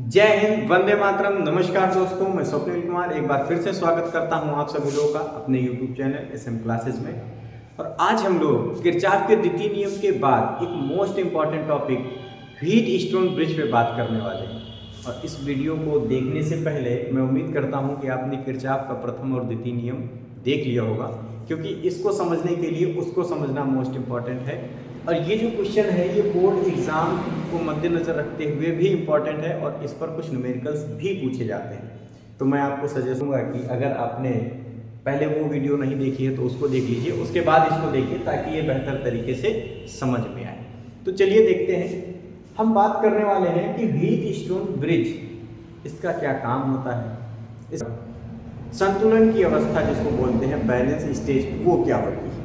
जय हिंद, वंदे मातरम। नमस्कार दोस्तों, मैं स्वप्निल कुमार एक बार फिर से स्वागत करता हूं आप सभी लोगों का अपने YouTube चैनल SM क्लासेस में। और आज हम लोग किरचॉफ के द्वितीय नियम के बाद एक most important topic wheat stone bridge पे बात करने वाले हैं। और इस वीडियो को देखने से पहले मैं उम्मीद करता हूँ कि आपने किरचॉफ का प्रथम और द्वितीय नियम देख लिया होगा, क्योंकि इसको समझने के लिए उसको समझना मोस्ट इम्पॉर्टेंट है। और ये जो क्वेश्चन है ये बोर्ड एग्जाम को मद्देनजर रखते हुए भी इम्पॉर्टेंट है और इस पर कुछ न्यूमेरिकल्स भी पूछे जाते हैं। तो मैं आपको सजेस्ट दूंगा कि अगर आपने पहले वो वीडियो नहीं देखी है तो उसको देख लीजिए, उसके बाद इसको देखिए ताकि ये बेहतर तरीके से समझ में आए। तो चलिए देखते हैं। हम बात करने वाले हैं कि व्हीट स्टोन ब्रिज, इसका क्या काम होता है, इस संतुलन की अवस्था जिसको बोलते हैं बैलेंस स्टेज, वो क्या होती है।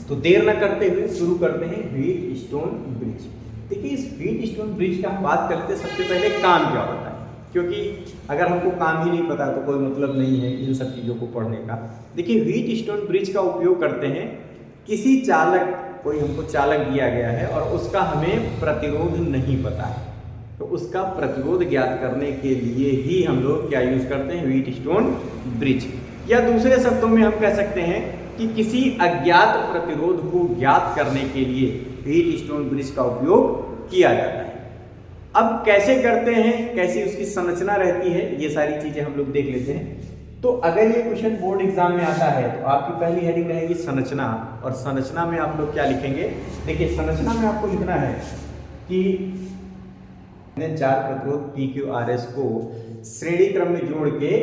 तो देर न करते हुए शुरू करते हैं व्हीट स्टोन ब्रिज। देखिए, इस व्हीट स्टोन ब्रिज का हम बात करते हैं सबसे पहले काम क्या होता है, क्योंकि अगर हमको काम ही नहीं पता तो कोई मतलब नहीं है इन सब चीज़ों को पढ़ने का। देखिए, व्हीट स्टोन ब्रिज का उपयोग करते हैं किसी चालक, कोई हमको चालक दिया गया है और उसका हमें प्रतिरोध नहीं पता है, तो उसका प्रतिरोध ज्ञात करने के लिए ही हम लोग क्या यूज़ करते हैं, व्हीट स्टोन ब्रिज। या दूसरे शब्दों में हम कह सकते हैं कि किसी अज्ञात प्रतिरोध को ज्ञात करने के लिए व्हीट स्टोन ब्रिज का उपयोग किया जाता है। अब कैसे करते हैं, कैसी उसकी संरचना रहती है, ये सारी चीजें हम लोग देख लेते हैं। तो अगर ये क्वेश्चन बोर्ड एग्जाम में आता है तो आपकी पहली हेडिंग रहेगी संरचना। और संरचना में आप लोग क्या लिखेंगे, देखिए संरचना में आपको लिखना है कि चार प्रतिरोध PQRS को श्रेणी क्रम में जोड़ के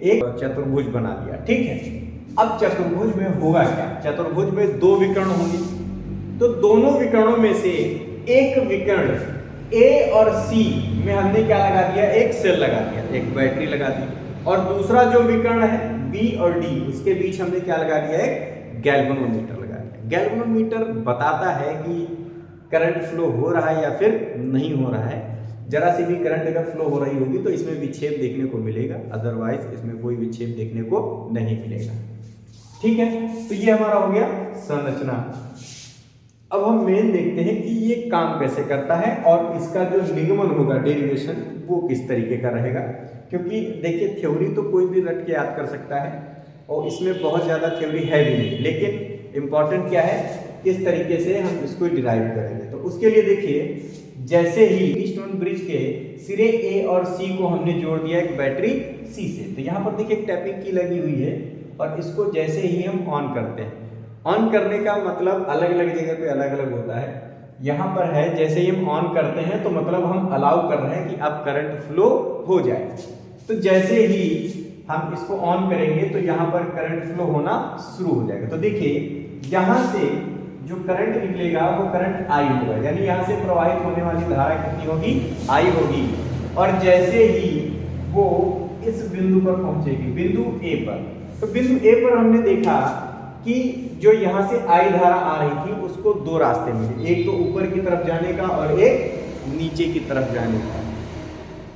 एक चतुर्भुज बना दिया। ठीक है, अब चतुर्भुज में होगा क्या, चतुर्भुज में दो विकर्ण होंगे, तो दोनों विकर्णों में से एक विकर्ण A और C में हमने क्या लगा दिया, एक सेल लगा दिया, एक बैटरी लगा दी। और दूसरा जो विकर्ण है B और D, उसके बीच हमने क्या लगा दिया, एक गैल्वेनोमीटर लगा दिया। गैल्वेनोमीटर बताता है कि करंट फ्लो हो रहा है या फिर नहीं हो रहा है। जरा सी भी करंट अगर फ्लो हो रही होगी तो इसमें विक्षेप देखने को मिलेगा, अदरवाइज इसमें कोई विक्षेप देखने को नहीं मिलेगा। ठीक है, तो ये हमारा हो गया संरचना। अब हम मेन देखते हैं कि ये काम कैसे करता है और इसका जो निगमन होगा, डेरिवेशन, वो किस तरीके का रहेगा। क्योंकि देखिए, थ्योरी तो कोई भी रट के याद कर सकता है और इसमें बहुत ज़्यादा थ्योरी है भी नहीं, लेकिन इम्पॉर्टेंट क्या है, किस तरीके से हम इसको डिराइव करेंगे। तो उसके लिए देखिए, जैसे ही स्टोन ब्रिज के सिरे A और C को हमने जोड़ दिया एक बैटरी C से, तो यहाँ पर देखिए एक टैपिंग की लगी हुई है और इसको जैसे ही हम ऑन करते हैं, ऑन करने का मतलब अलग अलग जगह पे अलग अलग होता है। यहाँ पर है जैसे ही हम ऑन करते हैं तो मतलब हम अलाउ कर रहे हैं कि अब करंट फ्लो हो जाए। तो जैसे ही हम इसको ऑन करेंगे तो यहाँ पर करंट फ्लो होना शुरू हो जाएगा। तो देखिए, यहाँ से जो करंट निकलेगा वो करंट I होगा, यानी यहाँ से प्रवाहित होने वाली धारा कितनी होगी, I होगी। और जैसे ही वो इस बिंदु पर पहुंचेगी, बिंदु A पर, तो बिंदु A पर हमने देखा कि जो यहाँ से I धारा आ रही थी उसको दो रास्ते मिले, एक तो ऊपर की तरफ जाने का और एक नीचे की तरफ जाने का।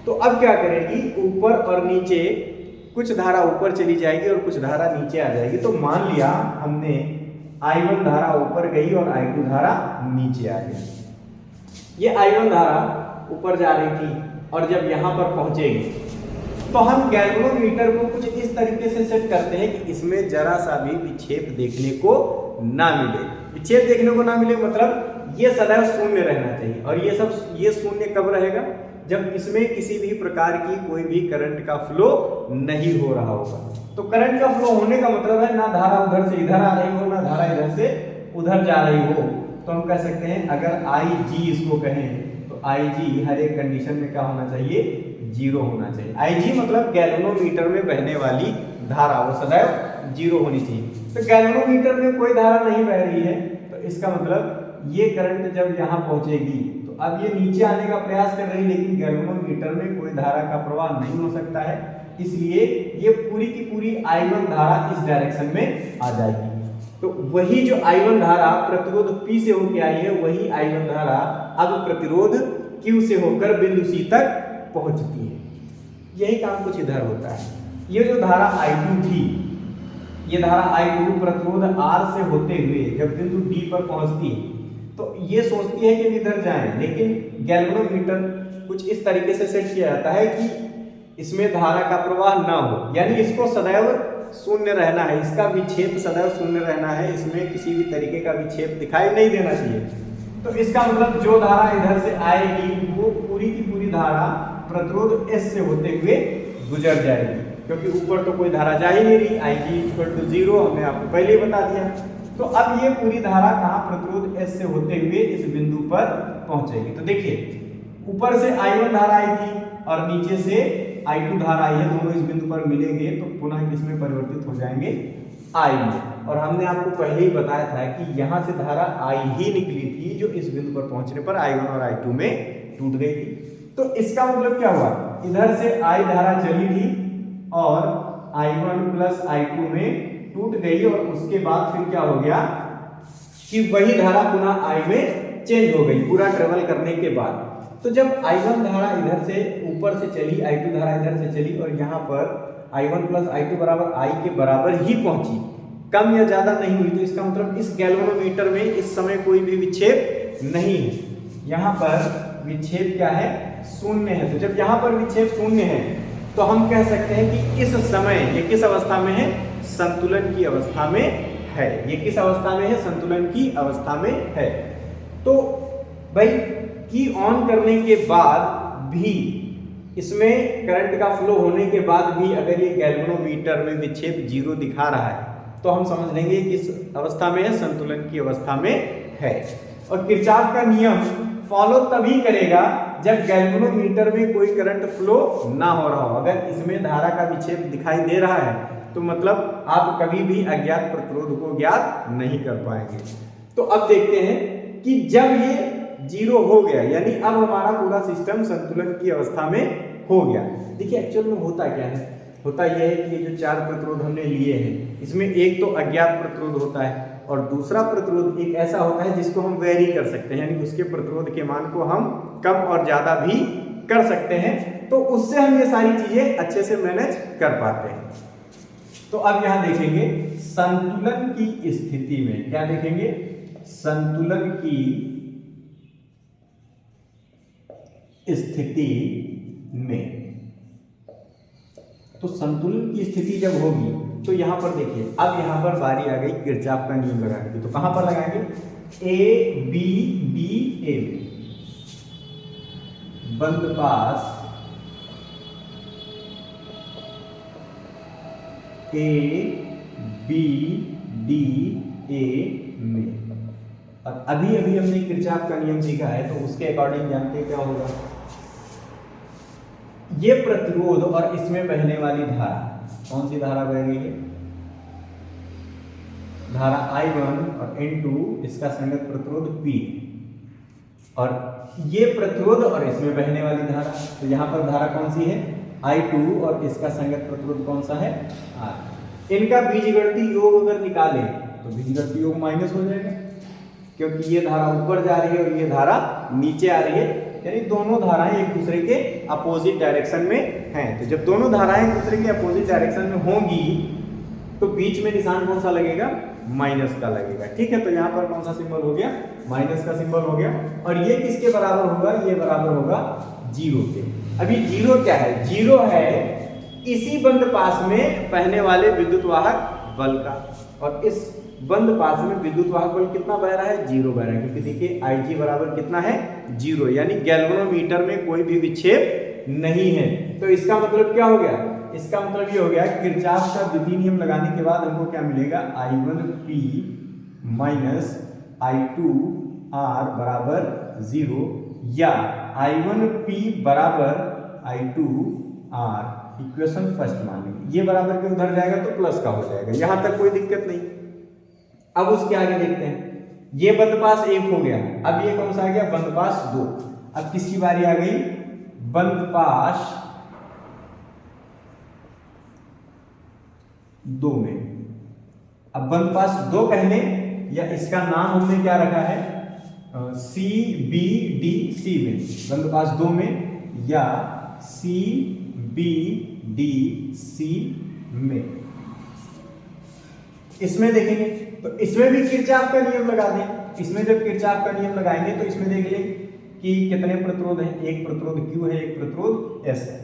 तो अब क्या करेगी, ऊपर और नीचे कुछ धारा ऊपर चली जाएगी और कुछ धारा नीचे आ जाएगी। तो मान लिया हमने I1 धारा ऊपर गई और I2 धारा नीचे आ गई। ये I1 धारा ऊपर जा रही थी और जब यहाँ पर पहुंचेगी तो हम गैल्वेनोमीटर को कुछ इस तरीके से सेट करते हैं कि इसमें जरा सा भी विक्षेप देखने को ना मिले। विक्षेप देखने को ना मिले मतलब ये सदैव शून्य रहना चाहिए। और ये शून्य कब रहेगा, जब इसमें किसी भी प्रकार की कोई भी करंट का फ्लो नहीं हो रहा होगा। तो करंट का फ्लो होने का मतलब है ना धारा उधर से इधर आ रही हो, ना धारा इधर से उधर जा रही हो। तो हम कह सकते हैं, अगर IG इसको कहें तो IG हर एक कंडीशन में क्या होना चाहिए, 0 होना चाहिए। IG मतलब गैल्वेनोमीटर में बहने वाली धारा, वो सदैव 0 होनी चाहिए। तो गैल्वेनोमीटर में कोई धारा नहीं बह रही है, तो इसका मतलब ये करंट जब यहाँ पहुंचेगी तो अब ये नीचे आने का प्रयास कर रही है, लेकिन गैल्वेनोमीटर में कोई धारा का प्रवाह नहीं हो सकता है, इसलिए ये पूरी की पूरी I1 धारा इस डायरेक्शन में आ जाएगी। तो वही जो I1 धारा प्रतिरोध P से होकर आई है, वही I1 धारा अब प्रतिरोध Q से होकर बिंदु C तक पहुंचती है। यही काम कुछ इधर होता है। ये जो धारा I2 थी, ये धारा I2 प्रतिरोध R से होते हुए जब बिंदु D पर पहुंचती है तो ये सोचती है कि इधर जाएं, लेकिन गैल्वेनोमीटर कुछ इस तरीके से सेट किया जाता है कि इसमें धारा का प्रवाह ना हो, यानी इसको सदैव शून्य रहना है, इसका विक्षेप सदैव शून्य रहना है, इसमें किसी भी तरीके का विक्षेप दिखाई नहीं देना चाहिए। तो इसका मतलब जो धारा इधर से आएगी वो पूरी की पूरी धारा प्रतिरोध S से होते हुए गुजर जाएगी, क्योंकि ऊपर तो कोई धारा जा ही नहीं रही, IG 0 हमने आपको पहले ही बता दिया। तो अब ये पूरी धारा कहाँ प्रतिरोध S से होते हुए इस बिंदु पर पहुंचेगी। तो देखिए ऊपर से I1 धारा आई थी और नीचे से I2 धारा आई है, दोनों इस बिंदु पर मिलेंगे तो पुनः किसमें परिवर्तित हो जाएंगे, I में। और हमने आपको पहले ही बताया था कि यहाँ से धारा I ही निकली थी, जो इस बिंदु पर पहुंचने पर I1 और I2 में टूट गई थी। तो इसका मतलब क्या हुआ, इधर से I धारा चली थी और I1 प्लस I2 में टूट गई और उसके बाद फिर क्या हो गया कि वही धारा पुनः I में चेंज हो गई पूरा ट्रेवल करने के बाद। तो जब I1 धारा इधर से ऊपर से चली, I2 धारा इधर से चली और यहाँ पर I1 प्लस I2 बराबर I के बराबर ही पहुंची, कम या ज्यादा नहीं हुई, तो इसका मतलब इस गैल्वेनोमीटर में इस समय कोई भी विक्षेप नहीं है। यहाँ पर विक्षेप क्या है, शून्य है। तो जब यहाँ पर विक्षेप शून्य है तो हम कह सकते हैं कि इस समय ये किस अवस्था में है, संतुलन की अवस्था में है। ये किस अवस्था में है, संतुलन की अवस्था में है। तो भाई की ऑन करने के बाद भी इसमें करंट का फ्लो होने के बाद भी अगर ये गैल्वेनोमीटर में विक्षेप 0 दिखा रहा है तो हम समझ लेंगे कि किस अवस्था में है, संतुलन की अवस्था में है। और किरचॉफ का नियम फॉलो तभी करेगा जब गैल्वेनोमीटर में कोई करंट फ्लो ना हो रहा हो। अगर इसमें धारा का विक्षेप दिखाई दे रहा है तो मतलब आप कभी भी अज्ञात प्रतिरोध को ज्ञात नहीं कर पाएंगे। तो अब देखते हैं कि जब ये 0 हो गया, यानी अब हमारा पूरा सिस्टम संतुलन की अवस्था में हो गया। देखिए एक्चुअल में होता क्या है, होता यह है कि ये जो 4 प्रतिरोध हमने लिए हैं इसमें एक तो अज्ञात प्रतिरोध होता है और दूसरा प्रतिरोध एक ऐसा होता है जिसको हम वेरी कर सकते हैं, यानी उसके प्रतिरोध के मान को हम कम और ज्यादा भी कर सकते हैं। तो उससे हम ये सारी चीजें अच्छे से मैनेज कर पाते हैं। तो अब यहां देखेंगे संतुलन की स्थिति में, क्या देखेंगे, संतुलन की स्थिति में। तो संतुलन की स्थिति जब होगी तो यहां पर देखिए, अब यहां पर बारी आ गई किरचॉफ का नियम लगाने की। तो कहां पर लगाएंगे, ए बी डी ए में बंद पास ए बी डी ए में। और अभी अभी हमने किरचॉफ का नियम सीखा है तो उसके अकॉर्डिंग जानते हैं क्या होगा, ये प्रतिरोध और इसमें बहने वाली धारा, कौन सी धारा बह रही है, धारा I1 और N2, इसका संगत प्रतिरोध P, और ये प्रतिरोध और इसमें बहने वाली धारा। तो यहां पर धारा कौन सी है, I2 और इसका संगत प्रतिरोध कौन सा है, R। इनका बीजगणितीय योग अगर निकालें तो बीजगणितीय योग माइनस हो जाएगा, क्योंकि ये धारा ऊपर जा रही है और ये धारा नीचे आ रही है, यानी दोनों धाराएं एक दूसरे के अपोजिट डायरेक्शन में हैं। तो जब दोनों धाराएं एक दूसरे के अपोजिट डायरेक्शन में होंगी तो बीच में निशान कौन सा लगेगा, माइनस का लगेगा। ठीक है, तो यहाँ पर कौन सा सिंबल हो गया, माइनस का सिंबल हो गया। और ये किसके बराबर होगा, ये बराबर होगा 0 के। अभी 0 क्या है, 0 है इसी बंद पास में बहने वाले विद्युत वाहक बल का, और इस बंद पास में विद्युत वाहक बल कितना बह रहा है, 0 बह रहा है, क्योंकि देखिए IG बराबर कितना है, 0, यानी गैल्वेनोमीटर में कोई भी विक्षेप नहीं है। तो इसका मतलब क्या हो गया, इसका मतलब ये हो गया किरचॉफ का द्वितीय नियम लगाने के बाद हमको क्या मिलेगा, I1P माइनस I2R बराबर 0, या I1P बराबर I2R, इक्वेशन फर्स्ट मान लेंगे। ये बराबर के उधर जाएगा तो प्लस का हो जाएगा, यहां तक कोई दिक्कत नहीं। अब उसके आगे देखते हैं, ये बंद पास 1 हो गया, अब ये कौन सा आ गया, बंद पास 2। अब किसकी बारी आ गई, बंद पास 2 में। अब बंद पास 2 कहने, या इसका नाम हमने क्या रखा है, CBDC में, बंद पास 2 में या CBDC में। इसमें देखेंगे तो इसमें भी किरचॉफ का नियम लगा दें। इसमें जब किरचॉफ का नियम लगाएंगे तो इसमें देख लेंगे कि कितने प्रतिरोध हैं, एक प्रतिरोध Q है, एक प्रतिरोध S है।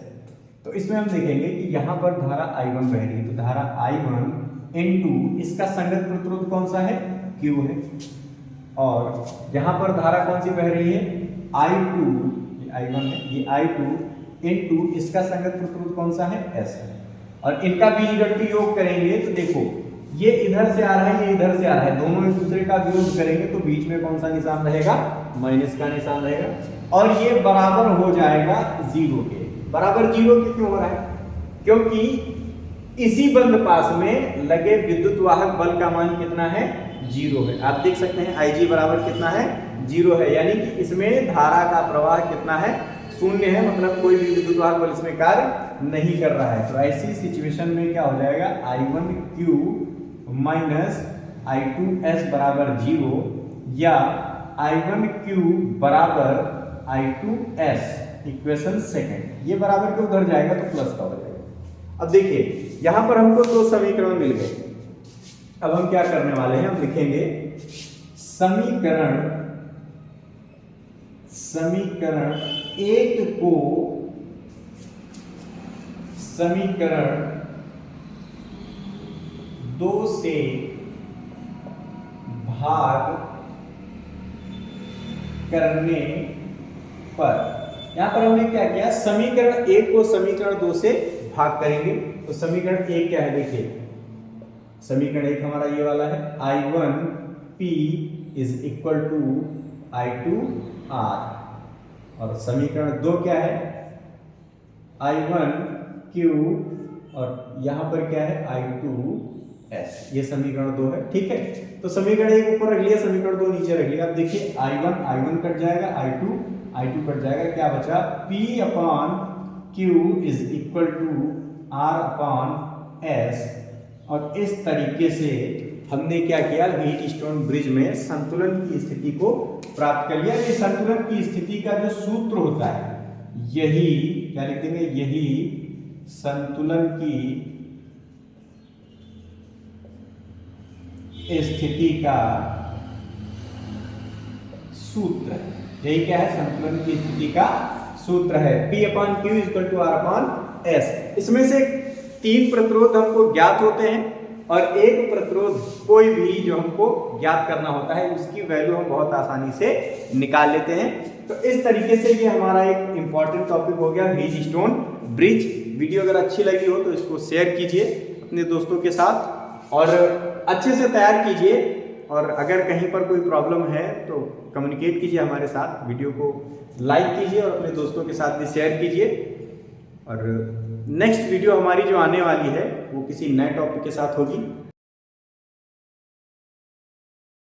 तो इसमें हम देखेंगे कि यहाँ पर धारा I1 बह रही है, तो धारा I1 इनटू इसका संगत प्रतिरोध कौन सा है, Q है, और यहाँ पर धारा कौन सी बह रही है, I2, ये I1 है, ये I2 इनटू इसका संगत प्रतिरोध कौन सा है, S है, और इनका बीजगणितीय योग करेंगे तो देखो ये इधर से आ रहा है, ये इधर से आ रहा है, दोनों एक दूसरे का विरोध करेंगे तो बीच में कौन सा निशान रहेगा, माइनस का निशान रहेगा, और ये बराबर हो जाएगा जीरो के। बराबर जीरो के क्यों हो रहा है, क्योंकि इसी बंद पास में लगे विद्युत वाहक बल का मान कितना है, जीरो है। आप देख सकते हैं Ig बराबर कितना है, जीरो है, यानी कि इसमें धारा का प्रवाह कितना है, शून्य है, मतलब कोई भी विद्युत वाहक बल इसमें कार्य नहीं कर रहा है। तो ऐसी सिचुएशन में क्या हो जाएगा, I1Q माइनस I2S बराबर जीरो, या I1Q बराबर I2S, इक्वेशन सेकेंड, ये बराबर के उधर जाएगा तो प्लस का हो जाएगा। अब देखिए यहां पर हमको दो समीकरण मिल गए, अब हम क्या करने वाले हैं, हम लिखेंगे समीकरण एक को समीकरण दो से भाग करने पर, यहां पर हमने क्या किया, समीकरण एक को समीकरण दो से भाग करेंगे। तो समीकरण एक क्या है, देखिए समीकरण एक हमारा ये वाला है, I1P is equal to I2R, और समीकरण दो क्या है, I1Q, और यहां पर क्या है, I2S, ये समीकरण दो है, ठीक है। तो समीकरण एक ऊपर रख लिया, समीकरण दो नीचे रख लिया। अब देखिए I1 कट जाएगा, I2 कट जाएगा, क्या बचा, P upon Q is equal to R upon S, और इस तरीके से हमने क्या किया, व्हीटस्टोन ब्रिज में संतुलन की स्थिति को प्राप्त कर लिया। ये संतुलन की स्थिति का जो सूत्र होता है, यही क्या लिख देंगे, यही संतुलन की स्थिति का सूत्र है। यही क्या है, संतुलन की स्थिति का सूत्र है, P upon Q equal to R upon S। इसमें से तीन प्रतिरोध हमको ज्ञात होते हैं और एक प्रतिरोध कोई भी जो हमको ज्ञात करना होता है, उसकी वैल्यू हम बहुत आसानी से निकाल लेते हैं। तो इस तरीके से ये हमारा एक इंपॉर्टेंट टॉपिक हो गया, व्हीटस्टोन ब्रिज। वीडियो अगर अच्छी लगी हो तो इसको शेयर कीजिए अपने दोस्तों के साथ और अच्छे से तैयार कीजिए, और अगर कहीं पर कोई प्रॉब्लम है तो कम्युनिकेट कीजिए हमारे साथ, वीडियो को लाइक कीजिए और अपने दोस्तों के साथ भी शेयर कीजिए। और नेक्स्ट वीडियो हमारी जो आने वाली है वो किसी नए टॉपिक के साथ होगी।